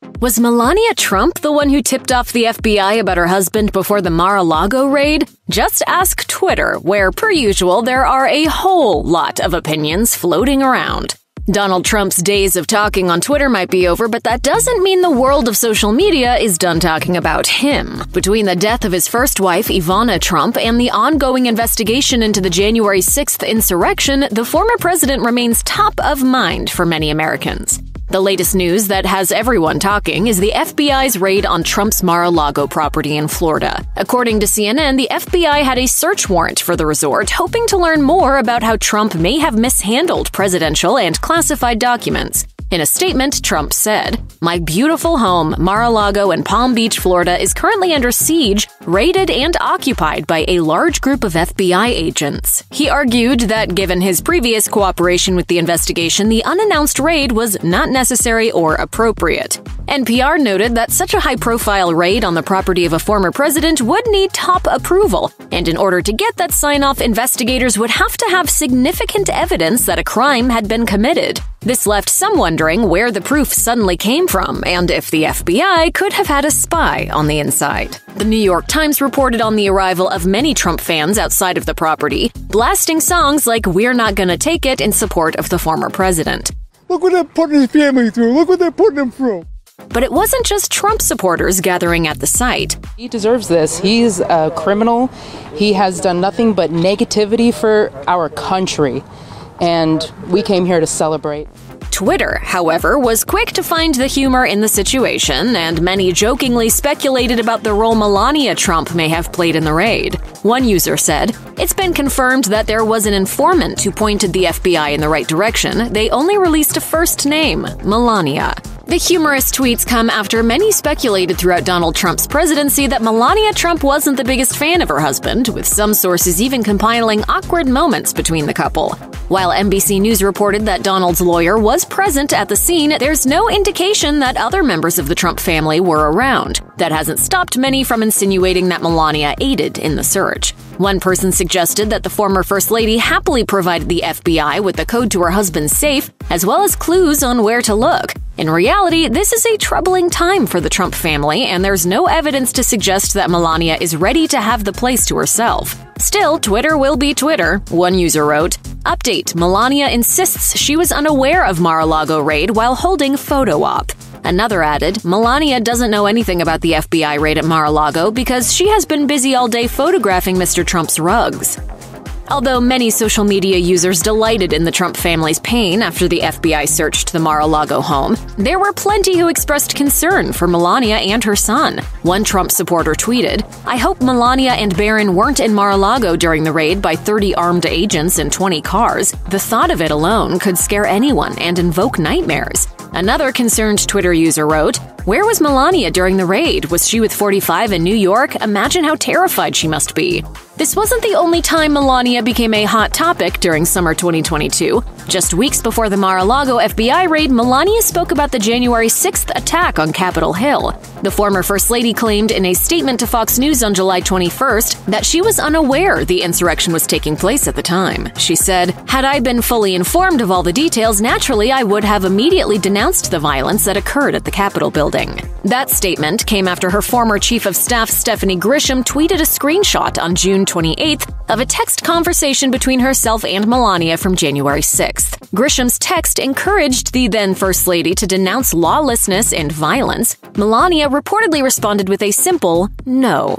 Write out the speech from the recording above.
Was Melania Trump the one who tipped off the FBI about her husband before the Mar-a-Lago raid? Just ask Twitter, where, per usual, there are a whole lot of opinions floating around. Donald Trump's days of talking on Twitter might be over, but that doesn't mean the world of social media is done talking about him. Between the death of his first wife, Ivana Trump, and the ongoing investigation into the January 6th insurrection, the former president remains top of mind for many Americans. The latest news that has everyone talking is the FBI's raid on Trump's Mar-a-Lago property in Florida. According to CNN, the FBI had a search warrant for the resort, hoping to learn more about how Trump may have mishandled presidential and classified documents. In a statement, Trump said, "My beautiful home, Mar-a-Lago in Palm Beach, Florida, is currently under siege, raided, and occupied by a large group of FBI agents." He argued that given his previous cooperation with the investigation, the unannounced raid was not necessary or appropriate. NPR noted that such a high-profile raid on the property of a former president would need top approval, and in order to get that sign-off, investigators would have to have significant evidence that a crime had been committed. This left some wondering where the proof suddenly came from, and if the FBI could have had a spy on the inside. The New York Times reported on the arrival of many Trump fans outside of the property, blasting songs like "We're Not Gonna Take It" in support of the former president. Look what they're putting his family through. Look what they're putting him through. But it wasn't just Trump supporters gathering at the site. He deserves this. He's a criminal. He has done nothing but negativity for our country. And we came here to celebrate. Twitter, however, was quick to find the humor in the situation, and many jokingly speculated about the role Melania Trump may have played in the raid. One user said, "It's been confirmed that there was an informant who pointed the FBI in the right direction. They only released a first name, Melania." The humorous tweets come after many speculated throughout Donald Trump's presidency that Melania Trump wasn't the biggest fan of her husband, with some sources even compiling awkward moments between the couple. While NBC News reported that Donald's lawyer was present at the scene, there's no indication that other members of the Trump family were around. That hasn't stopped many from insinuating that Melania aided in the search. One person suggested that the former First Lady happily provided the FBI with the code to her husband's safe, as well as clues on where to look. In reality, this is a troubling time for the Trump family, and there's no evidence to suggest that Melania is ready to have the place to herself. Still, Twitter will be Twitter. One user wrote, "Update: Melania insists she was unaware of Mar-a-Lago raid while holding photo op." Another added, "Melania doesn't know anything about the FBI raid at Mar-a-Lago because she has been busy all day photographing Mr. Trump's rugs." Although many social media users delighted in the Trump family's pain after the FBI searched the Mar-a-Lago home, there were plenty who expressed concern for Melania and her son. One Trump supporter tweeted, "I hope Melania and Barron weren't in Mar-a-Lago during the raid by 30 armed agents and 20 cars. The thought of it alone could scare anyone and invoke nightmares." Another concerned Twitter user wrote, "Where was Melania during the raid? Was she with 45 in New York? Imagine how terrified she must be." This wasn't the only time Melania became a hot topic during summer 2022. Just weeks before the Mar-a-Lago FBI raid, Melania spoke about the January 6th attack on Capitol Hill. The former First Lady claimed in a statement to Fox News on July 21st that she was unaware the insurrection was taking place at the time. She said, "Had I been fully informed of all the details, naturally I would have immediately denounced the violence that occurred at the Capitol building." That statement came after her former Chief of Staff Stephanie Grisham tweeted a screenshot on June 28th of a text conversation between herself and Melania from January 6th. Grisham's text encouraged the then First Lady to denounce lawlessness and violence. Melania reportedly responded with a simple "no."